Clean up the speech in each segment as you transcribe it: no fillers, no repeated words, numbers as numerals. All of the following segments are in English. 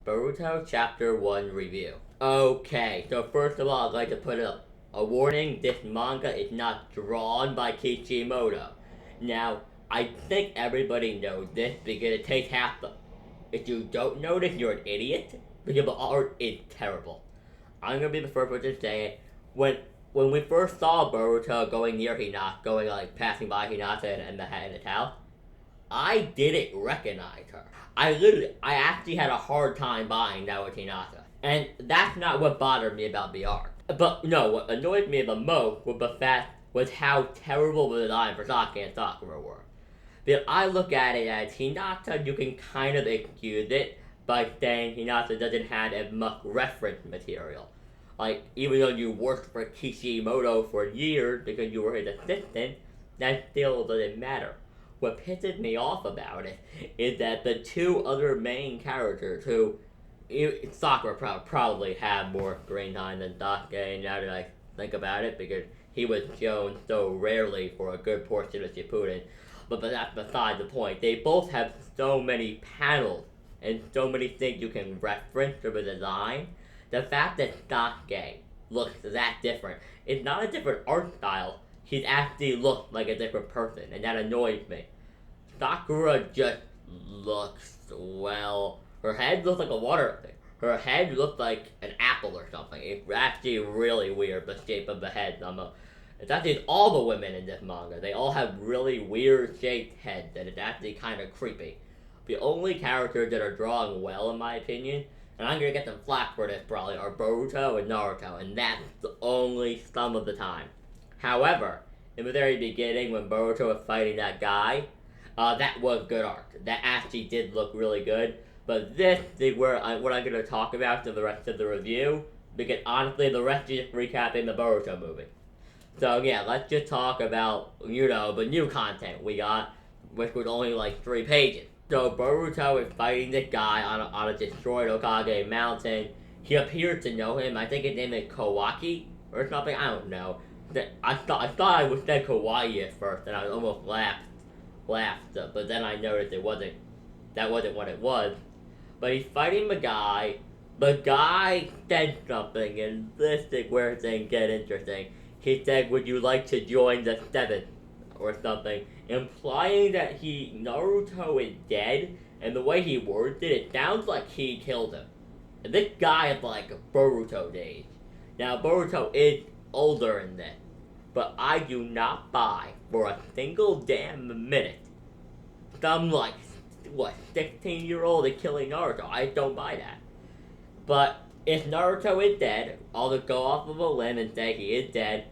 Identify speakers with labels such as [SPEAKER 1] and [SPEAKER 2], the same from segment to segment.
[SPEAKER 1] Boruto Chapter 1 Review. Okay, so first of all, I'd like to put a warning. This manga is not drawn by Kishimoto. Now, I think everybody knows this because it takes half the. If you don't know this, you're an idiot because the art is terrible. I'm gonna be the first person to say it. When we first saw Boruto going near Hinata, going like passing by Hinata and the house, I didn't recognize her. I actually had a hard time buying that with Hinata. And that's not what bothered me about the art. But no, what annoyed me the most was the fact was how terrible the design for Sasuke and Sakura were. Because I look at it as Hinata, you can kind of excuse it by saying Hinata doesn't have as much reference material. Like, even though you worked for Kishimoto for years because you were his assistant, that still doesn't matter. What pisses me off about it is that the two other main characters who Sakura probably have more screen time than Sasuke now that I think about it because he was shown so rarely for a good portion of Shippuden. But that's beside the point. They both have so many panels and so many things you can reference to the design. The fact that Sasuke looks that different, it's not a different art style. He's actually looks like a different person, and that annoys me. Sakura just looks well. Her head looks like a water thing. Her head looks like an apple or something. It's actually really weird, the shape of the head. It's actually all the women in this manga. They all have really weird shaped heads, and it's actually kind of creepy. The only characters that are drawing well, in my opinion, and I'm gonna get some flack for this probably, are Boruto and Naruto, and that's the only some of the time. However, in the very beginning, when Boruto was fighting that guy, that was good art. That actually did look really good. But this is what I'm going to talk about for the rest of the review, because honestly, the rest is just recapping the Boruto movie. So yeah, let's just talk about, the new content we got, which was only like 3 pages. So Boruto is fighting this guy on a destroyed Okage mountain. He appears to know him. I think his name is Kawaki or something. I don't know. I thought I was said Kawaii at first, and I almost laughed. But then I noticed that wasn't what it was. But he's fighting the guy. The guy said something, and this is where things get interesting. He said, "Would you like to join the Seventh?" or something, implying that Naruto is dead. And the way he words it, it sounds like he killed him. And this guy is like Boruto days. Now Boruto is older in this, but I do not buy for a single damn minute some like 16-year-old is killing Naruto. I don't buy that. But if Naruto is dead, I'll just go off of a limb and say he is dead.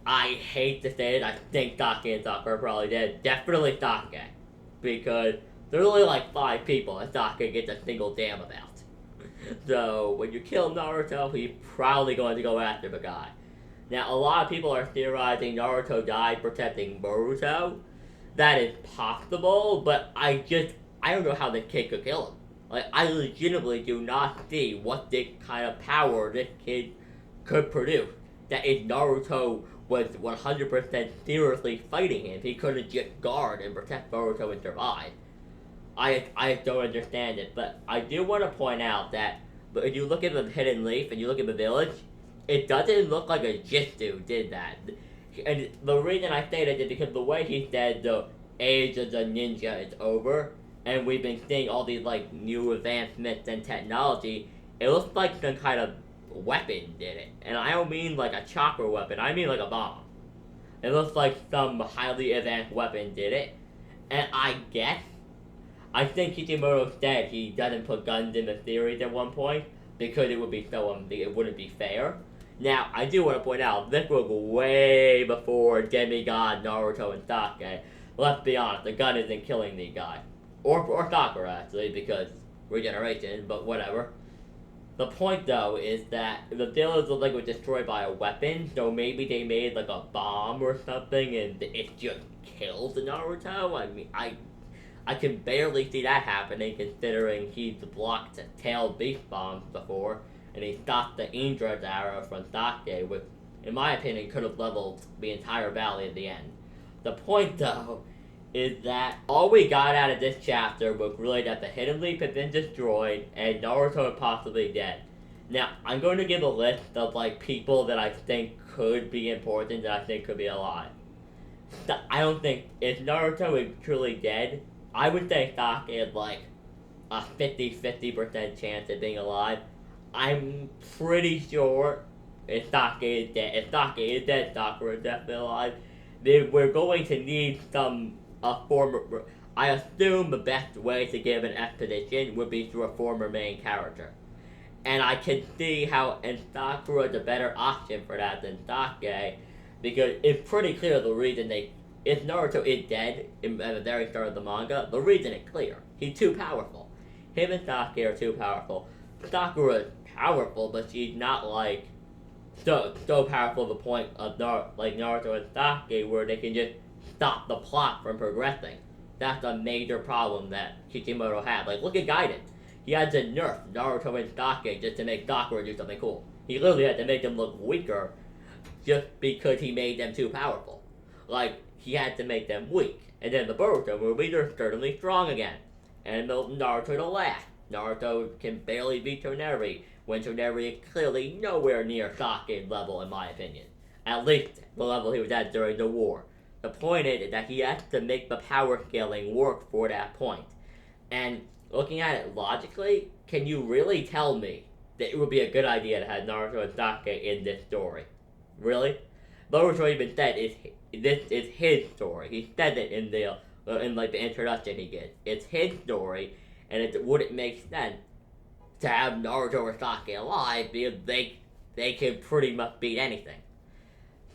[SPEAKER 1] I hate to say it, I think Sasuke and Sakura are probably dead. Definitely Sasuke. Because there's only like 5 people that Sasuke gets a single damn about. So when you kill Naruto, he's probably going to go after the guy. Now a lot of people are theorizing Naruto died protecting Boruto. That is possible, but I don't know how the kid could kill him. Like, I legitimately do not see what this kind of power this kid could produce. That if Naruto was 100% seriously fighting him, he couldn't just guard and protect Boruto and survive. I don't understand it, but I do want to point out that but if you look at the Hidden Leaf and you look at the village, it doesn't look like a Jitsu did that. And the reason I say that is because the way he said the age of the ninja is over, and we've been seeing all these like new advancements and technology, it looks like some kind of weapon did it. And I don't mean like a chakra weapon, I mean like a bomb. It looks like some highly advanced weapon did it. And I think Kishimoto said he doesn't put guns in the series at one point because it would be it wouldn't be fair. Now, I do want to point out, this was way before Demigod, Naruto, and Sasuke. Let's be honest, the gun isn't killing the guy. Or Sakura, actually, because regeneration, but whatever. The point, though, is that the village looked like it was destroyed by a weapon, so maybe they made, like, a bomb or something, and it just killed Naruto? I mean, I can barely see that happening, considering he's blocked tail beast bombs before, and he stopped the Indra's arrow from Sasuke, which, in my opinion, could have leveled the entire valley at the end. The point, though, is that all we got out of this chapter was really that the Hidden Leaf had been destroyed and Naruto is possibly dead. Now, I'm going to give a list of like people that I think could be important that I think could be alive. I don't think, if Naruto is truly dead, I would say Sasuke is like a 50% chance of being alive. I'm pretty sure if Sasuke is dead, Sakura is definitely alive. We're going to need a former. I assume the best way to give an expedition would be through a former main character. And I can see how, and Sakura is a better option for that than Sasuke, because it's pretty clear the reason if Naruto is dead at the very start of the manga, the reason is clear. He's too powerful. Him and Sasuke are too powerful. Sakura is powerful, but she's not like so powerful to the point of like Naruto and Sasuke where they can just stop the plot from progressing. That's a major problem that Kishimoto had. Like, look at Gaiden. He had to nerf Naruto and Sasuke just to make Sakura do something cool. He literally had to make them look weaker just because he made them too powerful. Like, he had to make them weak. And then the Boruto movie, they're certainly strong again. And Naruto the last. Naruto can barely beat Toneri, when Toneri is clearly nowhere near Sasuke's level in my opinion. At least the level he was at during the war. The point is that he has to make the power scaling work for that point. And looking at it logically, can you really tell me that it would be a good idea to have Naruto and Sasuke in this story? Really? Boruto even said this is his story. He said it in the introduction he did. It's his story, and it wouldn't make sense to have Naruto or Sasuke alive because they can pretty much beat anything.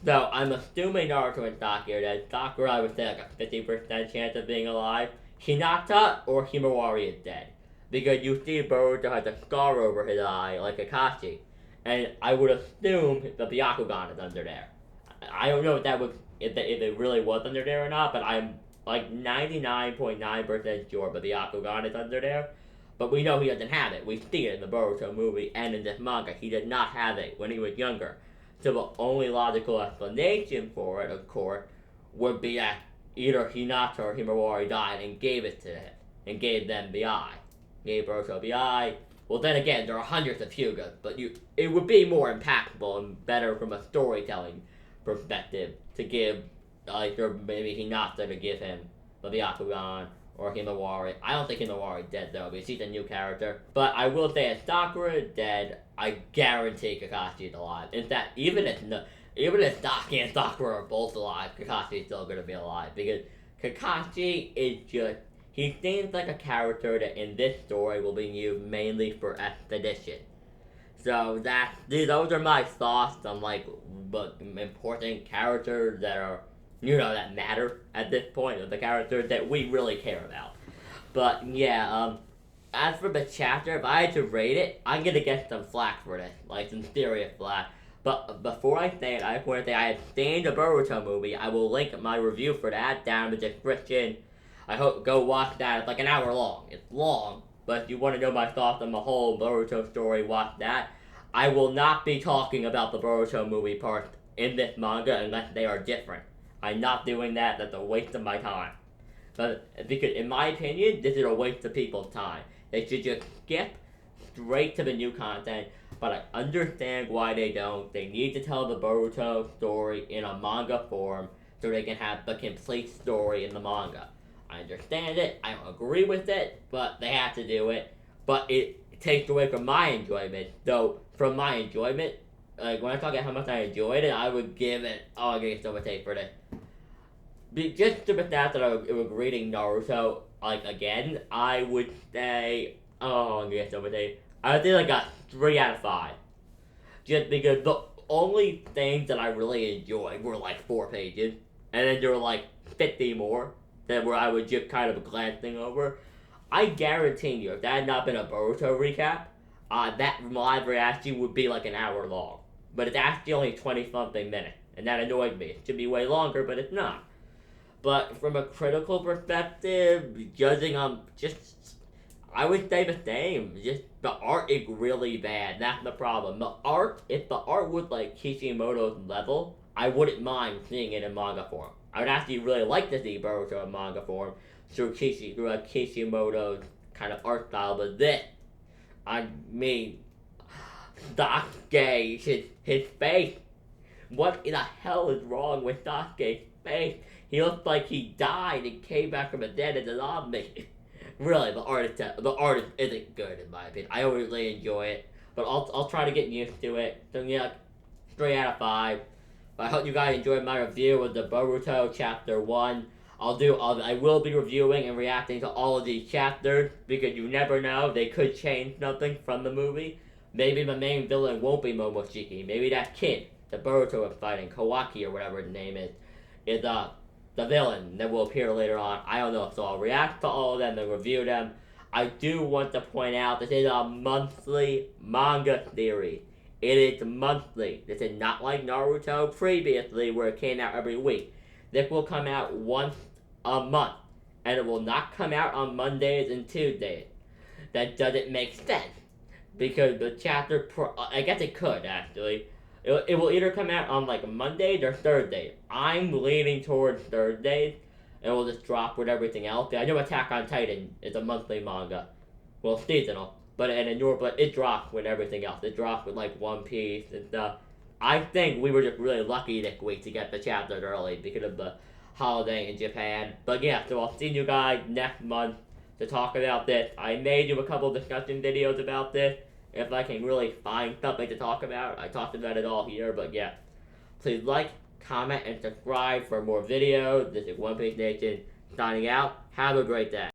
[SPEAKER 1] So I'm assuming Naruto and Sasuke are dead. Sakura, I would say like a 50% chance of being alive. Hinata or Himawari is dead. Because you see Boruto has a scar over his eye like Kakashi. And I would assume the Byakugan is under there. I don't know if it really was under there or not, but I'm like 99.9% sure the Byakugan is under there. But we know he doesn't have it. We see it in the Boruto movie and in this manga. He did not have it when he was younger. So the only logical explanation for it, of course, would be that either Hinata or Himawari died and gave it to him, and gave them the eye. Gave Boruto the eye. Well, then again, there are hundreds of Hyugas, but it would be more impactful and better from a storytelling perspective to give, or maybe Hinata to give him the Byakugan, or Himawari. I don't think Himawari is dead though, because he's a new character. But I will say, if Sakura is dead, I guarantee Kakashi is alive. In fact, even if Sasuke and Sakura are both alive, Kakashi is still going to be alive. Because Kakashi is just, he seems like a character that in this story will be used mainly for expedition. So those are my thoughts on like important characters that are, that matter at this point, of the characters that we really care about. But yeah, as for the chapter, if I had to rate it, I'm gonna get some flack for this, like some serious flack. But before I say it, I just want to say I have seen the Boruto movie. I will link my review for that down in the description. I hope go watch that. It's like an hour long. It's long, but if you want to know my thoughts on the whole Boruto story, watch that. I will not be talking about the Boruto movie part in this manga unless they are different. I'm not doing that. That's a waste of my time. But because in my opinion, this is a waste of people's time. They should just skip straight to the new content. But I understand why they don't. They need to tell the Boruto story in a manga form so they can have the complete story in the manga. I understand it. I don't agree with it, but they have to do it. But it takes away from my enjoyment. Though from my enjoyment, like when I talk about how much I enjoyed it, I would give it. Oh, I'm gonna get so much hate for this. Just to the fact that I was reading Naruto like again, I would say. Oh, I'm gonna get so much hate. I would say like a 3 out of 5. Just because the only things that I really enjoyed were like 4 pages, and then there were like 50 more that where I was just kind of glancing over. I guarantee you, if that had not been a Boruto recap, that live reaction would be like an hour long. But it's actually only 20 something minutes, and that annoyed me. It should be way longer, but it's not. But from a critical perspective, judging on I would say the same. Just the art is really bad. That's the problem. The art, if the art was like Kishimoto's level, I wouldn't mind seeing it in manga form. I would actually really like to see Boruto in manga form through Kishimoto's kind of art style, but this, I mean, Sasuke, his face. What in the hell is wrong with Sasuke's face? He looks like he died and came back from the dead as a zombie. Really, the artist isn't good in my opinion. I don't really enjoy it, but I'll try to get used to it. So yeah, 3 out of 5. I hope you guys enjoyed my review of the Boruto Chapter 1. I will be reviewing and reacting to all of these chapters because you never know, they could change something from the movie. Maybe the main villain won't be Momoshiki. Maybe that kid, the Boruto is fighting, Kawaki or whatever his name is the villain that will appear later on. I don't know, so I'll react to all of them and review them. I do want to point out this is a monthly manga series. It is monthly. This is not like Naruto previously where it came out every week. This will come out once a month, and it will not come out on Mondays and Tuesdays. That doesn't make sense because the chapter, I guess it could actually. It will either come out on like Mondays or Thursdays. I'm leaning towards Thursdays, and we'll just drop with everything else. I know Attack on Titan is a monthly manga, well seasonal, but it dropped with everything else. It dropped with like One Piece and stuff. I think we were just really lucky this week to get the chapters early because of the holiday in Japan. But yeah, so I'll see you guys next month to talk about this. I may do a couple discussion videos about this if I can really find something to talk about. I talked about it all here, but yeah. Please like, comment, and subscribe for more videos. This is One Piece Nation signing out. Have a great day.